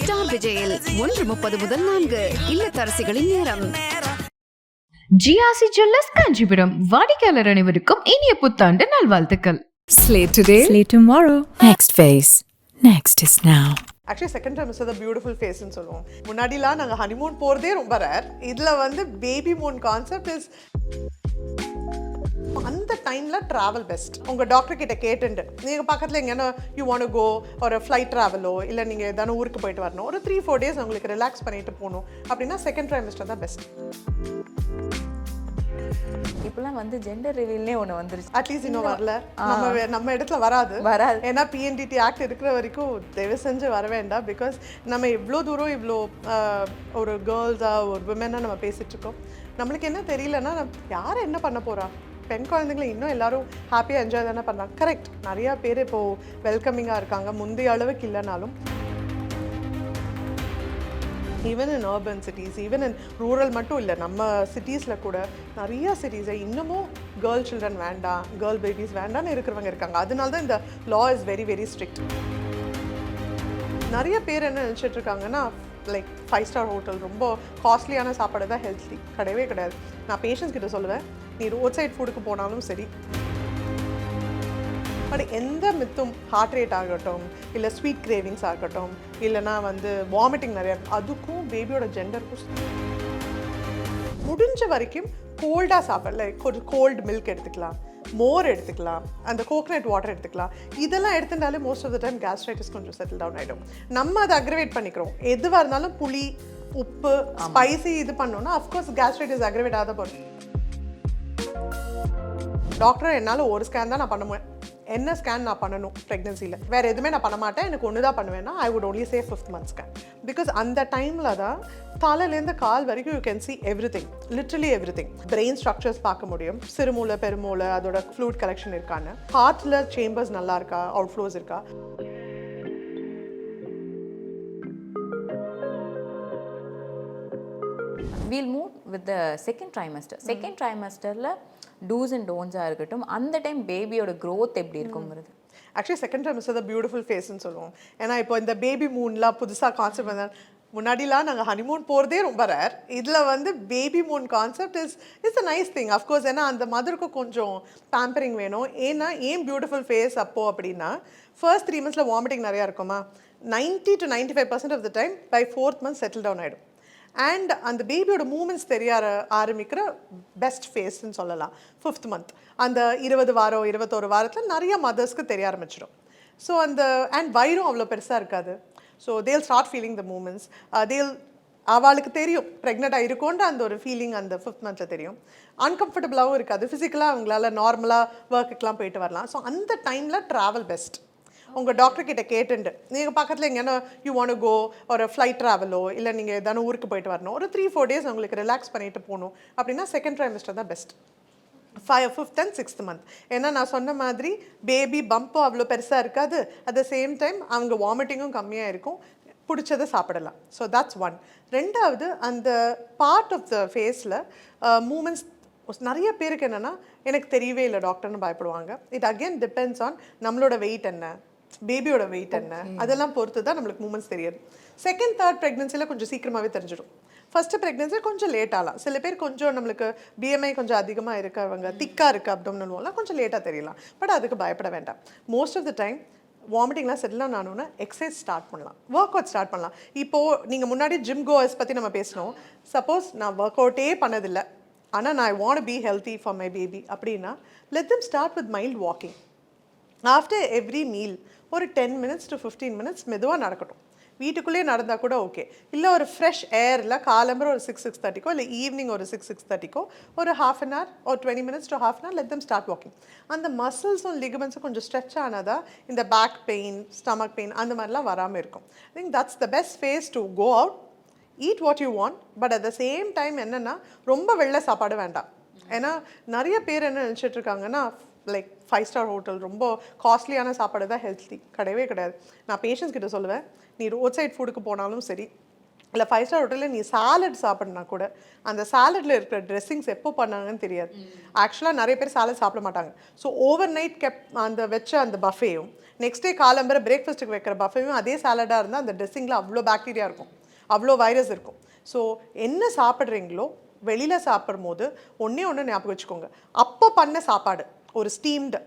Star விஜயில் 1:30 முதல் 4 இல்லத்தரசிகளின் நேரம். GRC jewellers Kanchipuram வாடிக்கையாளர் அனைவருக்கும் இனிய புத்தாண்டு நல்வாழ்த்துக்கள். Slate today, Slate tomorrow. next phase. Next is now. Actually second time is the beautiful ஃபேஸ்ன்னு சொல்லுவோம். முன்னாடிலாம் நாங்கள் ஹனிமூன் போகிறதே ரொம்ப ரேர். இதில் வந்து பேபி மூன் கான்செப்ட் இஸ் அந்த டைமில் ட்ராவல் பெஸ்ட். உங்கள் டாக்டர் கிட்ட கேட்டுண்டு நீங்கள் பக்கத்தில் எங்கேனா யூ வாண்ட் கோ ஒரு ஃப்ளைட் ட்ராவலோ இல்லை நீங்கள் எதான ஊருக்கு போயிட்டு வரணும், ஒரு 3-4 days உங்களுக்கு ரிலாக்ஸ் பண்ணிட்டு போகணும் அப்படின்னா செகண்ட் ட்ரைமிஸ்டர் தான் பெஸ்ட். இப்பெல்லாம் வந்து ஜெண்டர் ரிவீல்னே ஒன்று வந்துருச்சு. அட்லீஸ்ட் இன்னும் வரல, நம்ம இடத்துல வராது. ஏன்னா பிஎன்டிடி ஆக்ட் இருக்கிற வரைக்கும் தயவு செஞ்சு வர வேண்டாம். பிகாஸ் நம்ம இவ்வளோ தூரம் இவ்வளோ ஒரு கேர்ள்ஸாக ஒரு விமென்னாக நம்ம பேசிகிட்டு இருக்கோம். நம்மளுக்கு என்ன தெரியலன்னா யாரை என்ன பண்ண போகிறா, பெண் குழந்தைங்களை இன்னும் எல்லாரும் ஹாப்பியாக என்ஜாய் தானே பண்ணுறாங்க. கரெக்ட், நிறையா பேர் இப்போது வெல்கமிங்காக இருக்காங்க, முந்தைய அளவுக்கு இல்லைனாலும். Even in urban cities, even in rural மட்டும் இல்லை, நம்ம சிட்டிஸில் கூட நிறையா சிட்டிஸை இன்னமும் கேர்ள் சில்ட்ரன் வேண்டாம், கேர்ள் பேபிஸ் வேண்டாம்னு இருக்கிறவங்க இருக்காங்க. அதனால தான் இந்த லா இஸ் வெரி வெரி ஸ்ட்ரிக்ட். நிறைய பேர் என்ன நினச்சிட்டு இருக்காங்கன்னா லைக் 5-star ஹோட்டல் ரொம்ப காஸ்ட்லியான சாப்பாடு தான் ஹெல்த்தி. கிடையவே கிடையாது. நான் பேஷண்ட்ஸ் கிட்ட சொல்லுவேன், நீ ரோட் சைட் ஃபுட்டுக்கு போனாலும் சரி, பட் எந்த மித்தும் ஹார்ட் ரேட் ஆகட்டும், இல்லை ஸ்வீட் கிரேவிங்ஸ் ஆகட்டும், இல்லைனா வந்து வாமிட்டிங் நிறையா, அதுக்கும் பேபியோட ஜெண்டருக்கும் முடிஞ்ச வரைக்கும் கோல்டாக சாப்பிடல. லைக் ஒரு கோல்டு மில்க் எடுத்துக்கலாம், மோர் எடுத்துக்கலாம், அந்த கோகனட் வாட்டர் எடுத்துக்கலாம். இதெல்லாம் எடுத்துட்டாலே most of the time gastritis கொஞ்சம் செட்டில் டவுன் ஆகிடும். நம்ம அதை அக்ரவேட் பண்ணிக்கிறோம். எதுவாக இருந்தாலும் புளி, உப்பு, ஸ்பைசி இது பண்ணோன்னா அஃப்கோர்ஸ் கேஸ்ட்ரைட்டிஸ் அக்ரவேட் ஆகாத போகும். டாக்டர் என்னால் ஒரு ஸ்கேன் தான் நான் பண்ணுவேன். என்ன ஸ்கேன் நான் பண்ணணும் ப்ரெக்னன்சியில், வேறு எதுவுமே நான் பண்ண மாட்டேன், எனக்கு ஒன்று தான் பண்ணுவேன்னா I would only say 5th month scan. Because அந்த டைமில் தான் தலையிலேருந்து கால் வரைக்கும் you can see every thing, literally every thing. Brain structures பார்க்க முடியும், சிறுமூளை பெருமூளை அதோட ஃப்ளூயிட் கலெக்ஷன் இருக்கான்னு, ஹார்ட்டில் சேம்பர்ஸ் நல்லா இருக்கா, அவுட் ஃப்ளோஸ் இருக்கா. We'll move with the second trimester. Second trimesterல டூஸ் அண்ட் டோன்ஸாக இருக்கட்டும், அந்த டைம் பேபியோட க்ரோத் எப்படி இருக்குங்கிறது. Actually second time is the beautiful ஃபேஸ்ன்னு சொல்லுவோம். ஏன்னா இப்போ இந்த பேபி மூன்லாம் புதுசாக கான்செப்ட் வந்து முன்னாடிலாம் நாங்கள் ஹனிமூன் போகிறதே ரொம்ப ரேர். இதில் வந்து baby Moon concept is a nice thing. Of course ஏன்னா அந்த மதருக்கும் கொஞ்சம் பேம்பரிங் வேணும். ஏன் பியூட்டிஃபுல் ஃபேஸ் அப்போது அப்படின்னா, ஃபர்ஸ்ட் 3 months வாமிட்டிங் நிறையா இருக்குமா, 90 to 95% of the time by 4th month settle down ஆகிடும். அண்ட் அந்த பேபியோட மூமெண்ட்ஸ் தெரிய ஆரம்பிக்கிற பெஸ்ட் ஃபேஸ்ன்னு சொல்லலாம் 5th month. அந்த 20 வாரம் 21 வாரத்தில் நிறைய மதர்ஸ்க்கு தெரிய ஆரம்பிச்சிடும். ஸோ அந்த அண்ட் வயிறும் அவ்வளோ பெருசாக இருக்காது. ஸோ தேல் ஸ்டார்ட் ஃபீலிங் த மூமெண்ட்ஸ். அவளுக்கு தெரியும் ப்ரெக்னெண்ட்டாக இருக்கும்ன்ற அந்த ஒரு ஃபீலிங் அந்த 5th month தெரியும். அன்கம்ஃபர்டபுளாகவும் இருக்காது. ஃபிசிக்கலாக அவங்களால நார்மலாக ஒர்க்குக்கெலாம் போயிட்டு வரலாம். ஸோ அந்த டைமில் ட்ராவல் பெஸ்ட். உங்கள் டாக்டர் கிட்ட கேட்டுண்டு நீங்கள் பக்கத்தில் எங்கேனா யூ வாண்ட் கோ ஒரு ஃப்ளைட் ட்ராவலோ இல்லை நீங்கள் எதான ஊருக்கு போயிட்டு வரணும், ஒரு 3-4 days உங்களுக்கு ரிலாக்ஸ் பண்ணிட்டு போகணும் அப்படின்னா செகண்ட் ட்ரைமிஸ்டர் தான் best. 5th and 6th month. ஏன்னா நான் சொன்ன மாதிரி பேபி பம்பும் அவ்வளோ பெருசாக இருக்காது, அட் த சேம் டைம் அவங்க வாமிட்டிங்கும் கம்மியாக இருக்கும், பிடிச்சதை சாப்பிடலாம். So that's one. ரெண்டாவது, அந்த பார்ட் ஆஃப் த ஃபேஸில் மூமெண்ட்ஸ் நிறைய பேருக்கு என்னென்னா எனக்கு தெரியவே இல்லை டாக்டர்னு பயப்படுவாங்க. இட் அகெயின் டிபெண்ட்ஸ் ஆன் நம்மளோட வெயிட் என்ன, பேபியோட வெயிட் என்ன, அதெல்லாம் பொறுத்து தான் நம்மளுக்கு மூமெண்ட்ஸ் தெரியாது. செகண்ட் தேர்ட் ப்ரெக்னன்சியில் கொஞ்சம் சீக்கிரமாகவே தெரிஞ்சிடும். ஃபஸ்ட்டு ப்ரெக்னன்சியில் கொஞ்சம் லேட் ஆகலாம். சில பேர் கொஞ்சம் நம்மளுக்கு பிஎம்ஐ கொஞ்சம் அதிகமாக இருக்கவங்க, திக்காக இருக்குது அப்டோமினல் வால்லாம் கொஞ்சம் லேட்டாக தெரியலாம். பட் அதுக்கு பயப்பட வேண்டாம். மோஸ்ட் ஆஃப் த டைம் வாமிட்டிங்லாம் செட்டில் ஆனோன்னா எக்ஸசைஸ் ஸ்டார்ட் பண்ணலாம், ஒர்க் அவுட் ஸ்டார்ட் பண்ணலாம். இப்போது நீங்கள் முன்னாடி ஜிம் கோவர்ஸ் பற்றி நம்ம பேசினோம். சப்போஸ் நான் ஒர்க் அவுட்டே பண்ணதில்லை, ஆனால் நான் I want be healthy for my baby அப்படின்னா let them start with mild walking. After every meal ஒரு 10 minutes to 15 minutes மெதுவாக நடக்கட்டும். வீட்டுக்குள்ளேயே நடந்தால் கூட ஓகே. இல்லை ஒரு ஃப்ரெஷ் ஏரில் காலம்பரம் ஒரு 6-6:30 இல்லை ஈவினிங் ஒரு 6-6:30 ஒரு 1/2 hour ஒரு 20 minutes to 1/2 hour let them start walking. அந்த மசில்ஸும் லிகமெண்ட்ஸும் கொஞ்சம் ஸ்ட்ரெச் ஆனதா இந்த பேக் பெயின், ஸ்டமக் பெயின் அந்த மாதிரிலாம் வராமல் இருக்கும். I think that's the best phase to go out, eat what you want. But at the same time என்னென்னா ரொம்ப வெள்ளை சாப்பாடு வேண்டாம். ஏன்னா நிறைய பேர் என்ன நினச்சிட்டு இருக்காங்கன்னா லைக் 5-star ஹோட்டல் ரொம்ப காஸ்ட்லியான சாப்பாடு தான் ஹெல்த்தி. கிடையவே கிடையாது. நான் பேஷண்ட்ஸ் கிட்ட சொல்லுவேன், நீ ரோட் சைட் ஃபுட்டுக்கு போனாலும் சரி, இல்லை 5-star ஹோட்டலில் நீ சாலட் சாப்பிட்னா கூட அந்த சாலட்டில் இருக்கிற ட்ரெஸ்ஸிங்ஸ் எப்போ பண்ணாங்கன்னு தெரியாது. ஆக்சுவலாக நிறைய பேர் சாலட் சாப்பிட மாட்டாங்க. ஸோ ஓவர் நைட் அந்த வச்ச அந்த பஃபேயும் நெக்ஸ்ட் டே காலம்பரை பிரேக்ஃபாஸ்ட்டுக்கு வைக்கிற பஃபேயும் அதே சாலடாக இருந்தால் அந்த ட்ரெஸ்ஸிங்கில் அவ்வளோ பாக்டீரியா இருக்கும், அவ்வளோ வைரஸ் இருக்கும். ஸோ என்ன சாப்பிட்றீங்களோ வெளியில் சாப்பிடும் போது ஒன்றே ஞாபகம் வச்சுக்கோங்க, அப்போ பண்ண சாப்பாடு ஒரு ஸ்டீம்டு,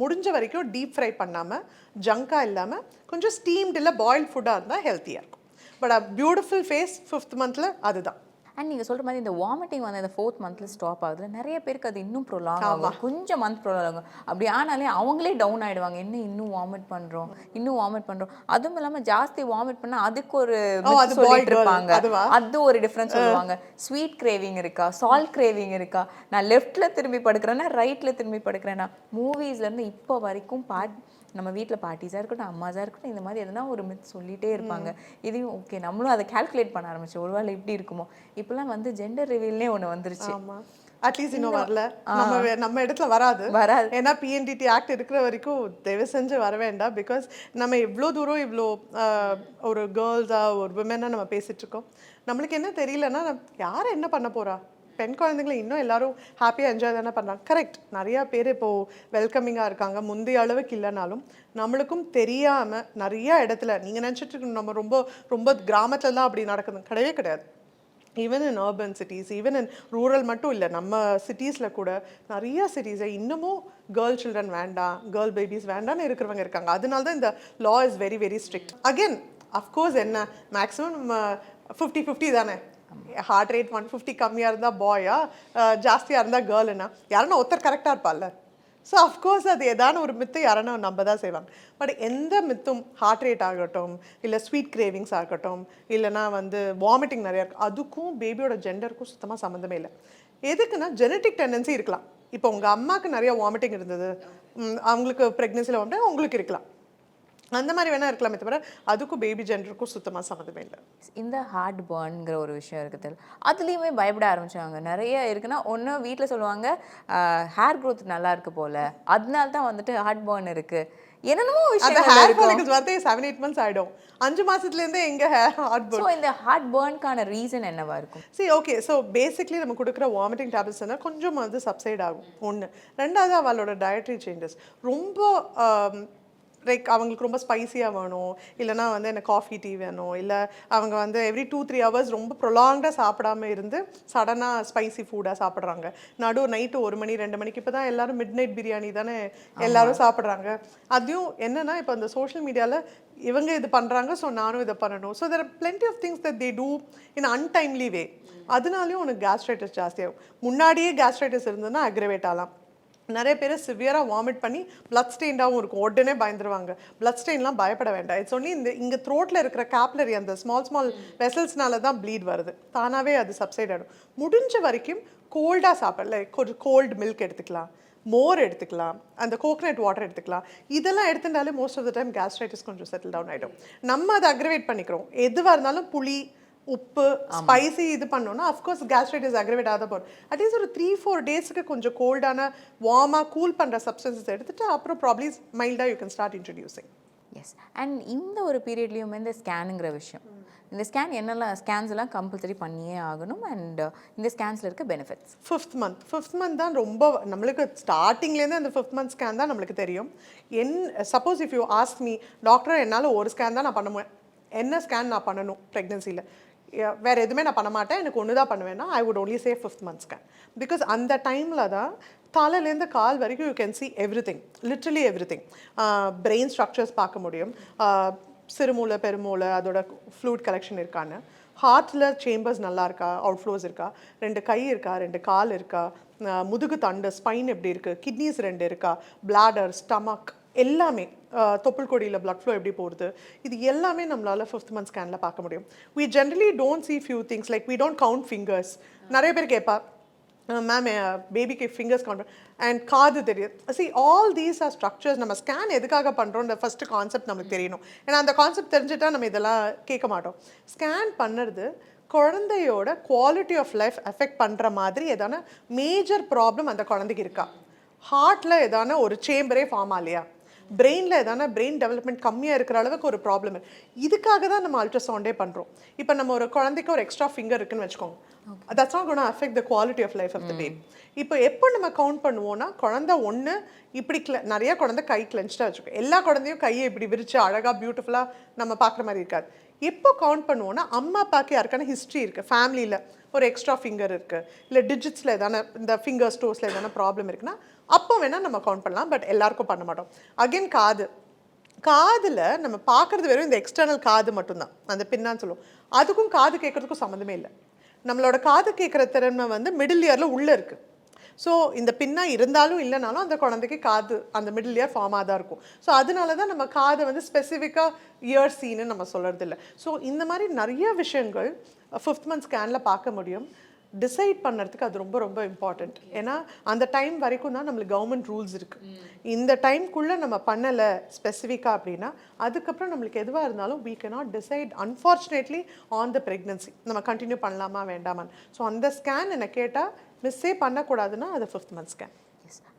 முடிஞ்ச வரைக்கும் டீப் ஃப்ரை பண்ணாமல் ஜங்காக இல்லாமல் கொஞ்சம் ஸ்டீம்டு இல்லை பாயில்ட் ஃபுட்டாக இருந்தால் ஹெல்த்தியாக இருக்கும். பட் பியூட்டிஃபுல் ஃபேஸ் 5th மந்த்தில் அதுதான். அண்ட் நீங்கள் சொல்கிற மாதிரி இந்த வாமிட்டிங் வந்து இந்த 4th மந்த்தில் ஸ்டாப் ஆகுதுல, நிறைய பேருக்கு அது இன்னும் ப்ரொலாங் ஆகும், கொஞ்சம் மந்த் ப்ரொலாங் ஆகும். அப்படி ஆனாலே அவங்களே டவுன் ஆகிடுவாங்க, என்ன இன்னும் வாமிட் பண்ணுறோம். அதுவும் இல்லாமல் ஜாஸ்தி வாமிட் பண்ணால் அதுக்கு ஒரு சொல்லிட்டு இருப்பாங்க, அது ஒரு டிஃப்ரென்ஸ் சொல்லுவாங்க. ஸ்வீட் கிரேவிங் இருக்கா, சால்ட் கிரேவிங் இருக்கா, நான் லெஃப்ட்டில் திரும்பி படுக்கிறேன்னா ரைட்டில் திரும்பி படுக்கிறேன்னா. மூவிஸ்லேருந்து இப்போ வரைக்கும் நம்ம வீட்டில் பாட்டிஸாக இருக்கட்டும், அம்மாஸாக இருக்கட்டும், இந்த மாதிரி எதனா ஒரு மித் சொல்லிகிட்டே இருப்பாங்க. இதையும் ஓகே நம்மளும் அதை கால்குலேட் பண்ண ஆரம்பிச்சோம், ஒருவேளை இப்படி இருக்குமோ. இப்போலாம் வந்து ஜெண்டர் ரிவீல்னே ஒன்று வந்துருச்சு. அட்லீஸ்ட் இன்னும் வரல, நம்ம இடத்துல வராது. ஏன்னா PNDT ஆக்ட் இருக்கிற வரைக்கும் தயவு செஞ்சு வர வேண்டாம். பிகாஸ் நம்ம எவ்வளோ தூரம் இவ்வளோ ஒரு கேர்ள்ஸாக ஒரு விமெனாக நம்ம பேசிகிட்டு இருக்கோம். நம்மளுக்கு என்ன தெரியலன்னா யாரை என்ன பண்ண போகிறா, பெண் குழந்தைங்களை இன்னும் எல்லாரும் ஹாப்பியாக என்ஜாய் தானே பண்ணுறாங்க. கரெக்ட், நிறையா பேர் இப்போது வெல்கமிங்காக இருக்காங்க, முந்தைய அளவுக்கு இல்லைனாலும் நம்மளுக்கும் தெரியாமல் நிறையா இடத்துல நீங்கள் நினச்சிட்டு இருக்கணும் நம்ம ரொம்ப ரொம்ப கிராமத்தில் தான் அப்படி நடக்குது, கிடையவே கிடையாது. Even in urban cities, even in rural மட்டும் இல்லை, நம்ம சிட்டிஸில் கூட நிறையா சிட்டிஸை இன்னமும் கேர்ள் சில்ட்ரன் வேண்டாம், கேர்ள் பேபிஸ் வேண்டாம்னு இருக்கிறவங்க இருக்காங்க. அதனால தான் இந்த லா is very very strict. Again of course என்ன மேக்ஸிமம் 50-50 தானே, ஹார்ட் ரேட் 150 கம்மியாக இருந்தால் பாயா, ஜாஸ்தியாக இருந்தால் கேர்ளுன்னா யாருன்னா ஒருத்தர் கரெக்டாக இருப்பாள்ல. ஸோ அஃப்கோர்ஸ் அது ஏதான ஒரு மித்து யாருன்னா நம்ம தான் செய்வாங்க. பட் எந்த மித்தும் ஹார்ட் ரேட் ஆகட்டும், இல்லை ஸ்வீட் கிரேவிங்ஸ் ஆகட்டும், இல்லைனா வந்து வாமிட்டிங் நிறையா இருக்கும், அதுக்கும் பேபியோட ஜெண்டருக்கும் சுத்தமாக சம்மந்தமே இல்லை. எதுக்குன்னா ஜெனட்டிக் டெண்டன்சி இருக்கலாம். இப்போ உங்கள் அம்மாவுக்கு நிறையா வாமிட்டிங் இருந்தது, அவங்களுக்கு ப்ரெக்னென்சியில் வாமிட்டிங் உங்களுக்கு இருக்கலாம், அந்த மாதிரி வேணா இருக்கலாமே தவிர அதுக்கும் பேபி ஜெண்டருக்கும் சுத்தமாக சம்மந்தமே இல்லை. இந்த ஹார்ட் பர்ன்ங்கிற ஒரு விஷயம் இருக்குது, அதுலேயுமே பயப்பட ஆரம்பிச்சாங்க. நிறைய இருக்குன்னா ஒன்று வீட்டில் சொல்லுவாங்க ஹேர் க்ரோத் நல்லா இருக்கு போல, அதனால தான் வந்துட்டு ஹார்ட் பர்ன் இருக்கு, என்னென்னமோ விஷயம். ஹேர் ஃபாலிகல்ஸ் வந்து 7-8 months ஆகிடும், 5 மாதத்துலேருந்தே எங்கே ஹார்ட் பர்ன். ஸோ இந்த ஹார்ட் பர்னுக்கான ரீசன் என்னவா இருக்கும்? ஓகே, ஸோ பேசிக்லி நம்ம கொடுக்குற வாமிட்டிங் டேப்லெட்ஸ்னா கொஞ்சம் வந்து சப்சைட் ஆகும் ஒன்று. ரெண்டாவது அவளோட டயட்ரி சேஞ்சஸ் ரொம்ப லைக் அவங்களுக்கு ரொம்ப ஸ்பைஸியாக வேணும், இல்லைனா வந்து எனக்கு காஃபி டீ வேணும், இல்லை அவங்க வந்து எவ்ரி 2-3 hours ரொம்ப ப்ரொலாங்காக சாப்பிடாம இருந்து சடனாக ஸ்பைசி ஃபுட்டாக சாப்பிட்றாங்க. நைட்டு 1 மணி 2 மணிக்கு இப்போ தான் எல்லோரும் மிட் நைட் பிரியாணி தானே எல்லோரும் சாப்பிட்றாங்க. அதையும் என்னென்னா இப்போ அந்த சோஷியல் மீடியாவில் இவங்க இது பண்ணுறாங்க, ஸோ நானும் இதை பண்ணணும். So there are plenty of things that they do in untimely way. அதனாலையும் உனக்கு கேஸ்ட்ரைட்டிஸ் ஜாஸ்தியாகும். முன்னாடியே கேஸ்ட்ரைட்டிஸ் இருந்ததுன்னா அக்ரவேட் ஆகலாம். நிறைய பேர் சிவியராக வாமிட் பண்ணி பிளட் ஸ்டெயின்டாகவும் இருக்கும், உடனே பயந்துருவாங்க. பிளட் ஸ்டெயின்லாம் பயப்பட வேண்டாம். இட்ஸ் ஒன்லி இங்கே த்ரோட்டில் இருக்கிற கேப்லரி அந்த ஸ்மால் வெசல்ஸ்னால தான் ப்ளீட் வருது, தானாகவே அது சப்சைட் ஆகிடும். முடிஞ்ச வரைக்கும் கோல்டாக சாப்பிடல, கொஞ்சம் கோல்டு மில்க் எடுத்துக்கலாம், மோர் எடுத்துக்கலாம், அந்த கோகனட் வாட்டர் எடுத்துக்கலாம். இதெல்லாம் எடுத்துட்டாலே most of the time gastritis கொஞ்சம் செட்டில் டவுன் ஆகிடும். நம்ம அதை அக்ரவேட் பண்ணிக்கிறோம். எதுவாக இருந்தாலும் புளி உப்பு ஸ்பைசி இது பண்ணோன்னா அஃப்கோர்ஸ் கேஸ்ட்ரைட்டிஸ் அக்ரவேட் ஆகாத போகும். அட்லீஸ்ட் ஒரு 3-4 டேஸுக்கு கொஞ்சம் கோல்டான வார்மாக கூல் பண்ணுற சப்ஸ்டன்சஸ் எடுத்துகிட்டு அப்புறம் ப்ராப்ளி மைல்டாக you can start introducing. Yes, and இந்த ஒரு பீரியட்லேயுமே இந்த ஸ்கேனுங்கிற விஷயம், இந்த ஸ்கேன் என்னெல்லாம் ஸ்கேன்ஸ் எல்லாம் கம்பல்சரி பண்ணியே ஆகணும். அண்ட் இந்த ஸ்கேன்ஸில் இருக்க பெனிஃபிட்ஸ் 5th month தான் ரொம்ப நம்மளுக்கு ஸ்டார்டிங்லேருந்து அந்த 5th month ஸ்கேன் தான் நம்மளுக்கு தெரியும். Suppose if you ask me doctor என்னால் ஒரு ஸ்கேன் தான் நான் பண்ணுவேன், என்ன ஸ்கேன் நான் பண்ணணும் ப்ரெக்னென்சியில், வேறு எதுவுமே நான் பண்ண மாட்டேன், எனக்கு ஒன்று தான் பண்ணுவேன்னா I would only say 5th month scan. Because அந்த டைமில் தான் தலையிலேருந்து கால் வரைக்கும் you can see everything, literally everything. Brain structures பார்க்க முடியும், சிறுமூளை பெருமூளை அதோட ஃப்ளூயிட் கலெக்ஷன் இருக்கான்னு, ஹார்ட்டில் சேம்பர்ஸ் நல்லா இருக்கா, அவுட்ஃப்ளோஸ் இருக்கா, 2 கை இருக்கா, 2 கால் இருக்கா, முதுகு தண்டு ஸ்பைன் எப்படி இருக்குது, கிட்னிஸ் 2 இருக்கா, பிளாடர் ஸ்டமக் எல்லாமே, தொப்புள் கொடியில் பிளட் ஃப்ளோ எப்படி போகுது, இது எல்லாமே நம்மளால் 5th month ஸ்கேனில் பார்க்க முடியும். we generally don't see few things like we don't count fingers. நிறைய பேர் கேட்பா மேம் பேபிக்கு ஃபிங்கர்ஸ் கவுண்ட் அண்ட் காது தெரியும். see all these are structures. நம்ம ஸ்கேன் எதுக்காக பண்ணுறோன்ற ஃபஸ்ட்டு கான்செப்ட் நமக்கு தெரியணும். ஏன்னா அந்த கான்செப்ட் தெரிஞ்சுட்டா நம்ம இதெல்லாம் கேட்க மாட்டோம். ஸ்கேன் பண்ணுறது குழந்தையோட குவாலிட்டி ஆஃப் லைஃப் எஃபெக்ட் பண்ணுற மாதிரி எதான மேஜர் ப்ராப்ளம் அந்த குழந்தைக்கு இருக்கா, ஹார்ட்டில் எதான ஒரு சேம்பரே ஃபார்ம் ஆகலையா, பிரெயினில் எதான பிரெயின் டெவலப்மெண்ட் கம்மியாக இருக்கிற அளவுக்கு ஒரு ப்ராப்ளம். இதுக்காக தான் நம்ம அல்ட்ராசவுண்டே பண்ணுறோம். இப்போ நம்ம ஒரு குழந்தைக்கு ஒரு எக்ஸ்ட்ரா ஃபிங்கர் இருக்குன்னு வச்சுக்கோங்க, that's not gonna affect the quality of life of the baby. இப்போ எப்போ நம்ம கவுண்ட் பண்ணுவோம்னா, குழந்தை ஒன்று இப்படி நிறைய குழந்தை கை கிளென்ச்டாக வச்சுக்கோ, எல்லா குழந்தையும் கையை இப்படி விரிச்சு அழகாக பியூட்டிஃபுல்லாக நம்ம பார்க்குற மாதிரி இருக்காது. எப்போ கவுண்ட் பண்ணுவோன்னா, அம்மா அப்பாவுக்கு யாருக்கான ஹிஸ்ட்ரி இருக்குது, ஃபேமிலியில் ஒரு எக்ஸ்ட்ரா ஃபிங்கர் இருக்குது, இல்லை டிஜிட்ஸில் எதான இந்த ஃபிங்கர் ஸ்டோர்ஸில் எதான ப்ராப்ளம் இருக்குன்னா அப்போ வேணால் நம்ம கவுண்ட் பண்ணலாம். பட் எல்லாருக்கும் பண்ண மாட்டோம். அகெயின் காதில் நம்ம பார்க்குறது வெறும் இந்த எக்ஸ்டர்னல் காது மட்டும்தான், அந்த பின்னான்னு சொல்லுவோம். அதுக்கும் காது கேட்குறதுக்கும் சம்மந்தமே இல்லை. நம்மளோட காது கேட்குற திறமை வந்து மிடில் இயரில் உள்ளே இருக்குது. ஸோ இந்த பின்னா இருந்தாலும் இல்லைனாலும் அந்த குழந்தைக்கு காது அந்த மிடில் இயர் ஃபார்மாக தான் இருக்கும். ஸோ அதனால தான் நம்ம காதை வந்து ஸ்பெசிஃபிக்காக இயர் சீன்னு நம்ம சொல்கிறது இல்லை. ஸோ இந்த மாதிரி நிறைய விஷயங்கள் 5th month ஸ்கேனில் பார்க்க முடியும். டிசைட் பண்ணுறதுக்கு அது ரொம்ப ரொம்ப இம்பார்ட்டண்ட். ஏன்னா அந்த டைம் வரைக்கும் தான் நம்மளுக்கு கவர்மெண்ட் ரூல்ஸ் இருக்குது. இந்த டைம்குள்ளே நம்ம பண்ணலை ஸ்பெசிஃபிக்காக அப்படின்னா அதுக்கப்புறம் நம்மளுக்கு எதுவாக இருந்தாலும் we cannot decide unfortunately on the pregnancy. நம்ம கண்டினியூ பண்ணலாமா வேண்டாமான்னு. ஸோ அந்த ஸ்கேன் என்னை கேட்டால் மிஸ்ஸே பண்ணக்கூடாதுன்னா அது 5th month ஸ்கேன்.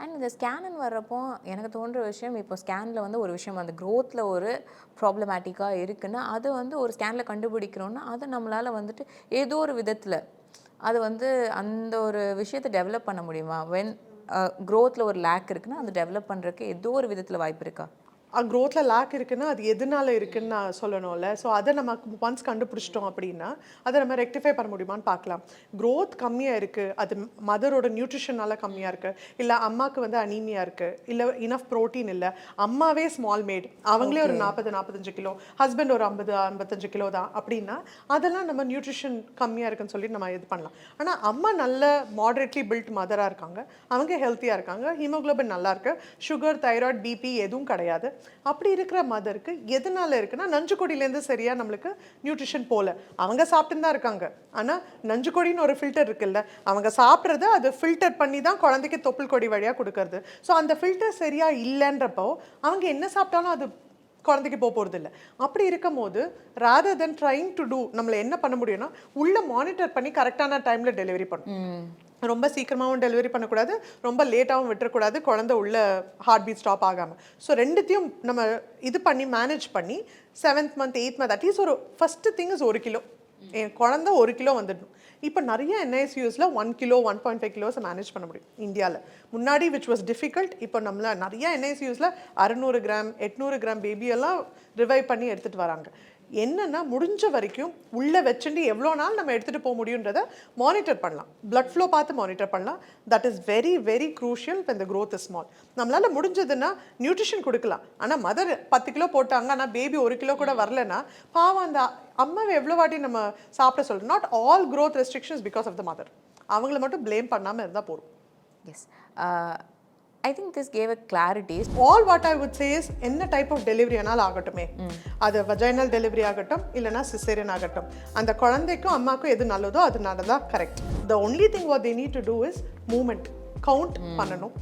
அண்ட் இந்த ஸ்கேனுன்னு வர்றப்போ எனக்கு தோன்ற விஷயம், இப்போ ஸ்கேனில் வந்து ஒரு விஷயம் அந்த க்ரோத்தில் ஒரு ப்ராப்ளமேட்டிக்காக இருக்குன்னா அது வந்து ஒரு ஸ்கேனில் கண்டுபிடிக்கிறோன்னா அது நம்மளால் வந்துட்டு ஏதோ ஒரு விதத்தில் அது வந்து அந்த ஒரு விஷயத்தை டெவலப் பண்ண முடியுமா? க்ரோத்தில் ஒரு லேக் இருக்குன்னா அது டெவலப் பண்ணுறதுக்கு ஏதோ ஒரு விதத்தில் வாய்ப்பு இருக்கா? க்ரோத்தில் லேக் இருக்குன்னா அது எதனால இருக்குன்னு நான் சொல்லணும்ல. ஸோ அதை நம்ம ஒன்ஸ் கண்டுபிடிச்சிட்டோம் அப்படின்னா அதை நம்ம ரெக்டிஃபை பண்ண முடியுமான்னு பார்க்கலாம். க்ரோத் கம்மியாக இருக்குது, அது மதரோட நியூட்ரிஷனால் கம்மியாக இருக்குது, இல்லை அம்மாவுக்கு வந்து அனீமியா இருக்குது, இல்லை இனஃப் ப்ரோட்டீன் இல்லை, அம்மாவே ஸ்மால் மேட், அவங்களே ஒரு 40-45 கிலோ, ஹஸ்பண்ட் ஒரு 50-55 கிலோ தான் அப்படின்னா அதெல்லாம் நம்ம நியூட்ரிஷன் கம்மியாக இருக்குன்னு சொல்லி நம்ம இது பண்ணலாம். ஆனால் அம்மா நல்ல மாடரேட்லி பில்ட் மதராக இருக்காங்க, அவங்க ஹெல்த்தியாக இருக்காங்க, ஹீமோக்ளோபின் நல்லா இருக்குது, சுகர் தைராய்டு பிபி எதுவும் கிடையாது. அப்படி இருக்கிற மதருக்கு எதனால இருக்குன்னா நஞ்சுக்கொடியிலேருந்து சரியாக நம்மளுக்கு நியூட்ரிஷன் போல. அவங்க சாப்பிட்டு தான் இருக்காங்க, ஆனால் நஞ்சுக்கொடின்னு ஒரு ஃபில்டர் இருக்குல்ல, அவங்க சாப்பிட்றத அது ஃபில்டர் பண்ணி தான் குழந்தைக்கு தொப்புள் கொடி வழியாக கொடுக்கறது. ஸோ அந்த ஃபில்டர் சரியாக இல்லைன்றப்போ அவங்க என்ன சாப்பிட்டாலும் அது குழந்தைக்கு போகிறது இல்லை. அப்படி இருக்கும் போது rather than trying to do நம்மளை என்ன பண்ண முடியும்னா உள்ள மானிட்டர் பண்ணி கரெக்டான டைமில் டெலிவரி பண்ணணும். ரொம்ப சீக்கிரமாகவும் டெலிவரி பண்ணக்கூடாது, ரொம்ப லேட்டாகவும் விட்டுறக்கூடாது, குழந்தை உள்ள ஹார்ட் பீட் ஸ்டாப் ஆகாமல். ஸோ ரெண்டுத்தையும் நம்ம இது பண்ணி மேனேஜ் பண்ணி 7th month 8th month at least ஒரு ஃபஸ்ட்டு திங் இஸ் 1 கிலோ, என் குழந்தை 1 கிலோ வந்துடணும். இப்போ நிறைய NICUஸில் 1 கிலோ 1.5 கிலோஸை மேனேஜ் பண்ண முடியும் இந்தியாவில். முன்னாடி விச் வாஸ் டிஃபிகல்ட். இப்போ நம்மள நிறைய NICUஸில் 600 கிராம் 800 கிராம் பேபியெல்லாம் ரிவைவ் பண்ணி எடுத்துகிட்டு வராங்க. என்னென்னா முடிஞ்ச வரைக்கும் உள்ளே வச்சுட்டு எவ்வளோ நாள் நம்ம எடுத்துகிட்டு போக முடியுன்றதை மானிட்டர் பண்ணலாம், பிளட் ஃப்ளோ பார்த்து மானிட்டர் பண்ணலாம். That is very very crucial when the growth is small. நம்மளால் முடிஞ்சதுன்னா நியூட்ரிஷன் கொடுக்கலாம். ஆனால் மதர் 10 கிலோ போட்டாங்க, ஆனால் பேபி 1 கிலோ கூட வரலன்னா பாவம் அந்த அம்மாவை எவ்வளோ வாட்டி நம்ம சாப்பிட சொல்கிறோம். Not all growth restrictions because of the mother. அவங்கள மட்டும் ப்ளேம் பண்ணாமல் இருந்தால் போதும். Yes, I think this gave a clarity. All what I would say is என்ன டைப் ஆஃப் டெலிவரி ஆனாலும் ஆகட்டுமே, அது வஜைனல் டெலிவரி ஆகட்டும் இல்லைனா சிசேரியன் ஆகட்டும், அந்த குழந்தைக்கும் அம்மாவுக்கும் எது நல்லதோ அது நடந்தால் correct. The only thing what they need to do is movement, count பண்ணணும்.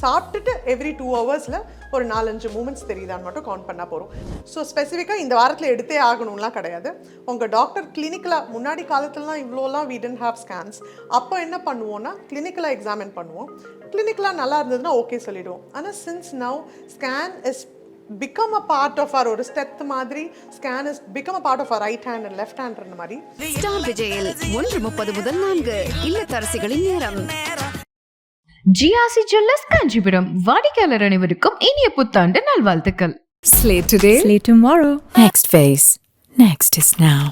சாப்பிட்டுட்டு எவ்ரி 2 ஹவர்ஸில் ஒரு 4-5 மூமெண்ட்ஸ் தெரியுதான்னு மட்டும் கவுண்ட் பண்ணால் போகிறோம். ஸோ ஸ்பெசிஃபிக்காக இந்த வாரத்தில் எடுத்தே ஆகணும்லாம் கிடையாது. உங்கள் டாக்டர் கிளினிக்கலாக முன்னாடி காலத்துலலாம் இவ்வளோலாம் we didn't have scans. அப்போ என்ன பண்ணுவோன்னா கிளினிக்கலாக எக்ஸாமின் பண்ணுவோம். கிளினிக்கலாக நல்லா இருந்ததுன்னா ஓகே சொல்லிவிடுவோம். ஆனால் since now scan is become a part of our ஒரு ஸ்டெத் மாதிரி, scan is become a part of our right hand and left hand மாதிரி. ஸ்டார் விஜயில் 1:30 முதல் 4 இல்லத்தரசிகளின் நேரம். ஜிஆர்சி ஜுவல்லர்ஸ் காஞ்சிபுரம் வாடிக்கையாளர் அனைவருக்கும் இனிய புத்தாண்டு நல்வாழ்த்துக்கள். Slate today, slate tomorrow. Next phase. Next is now.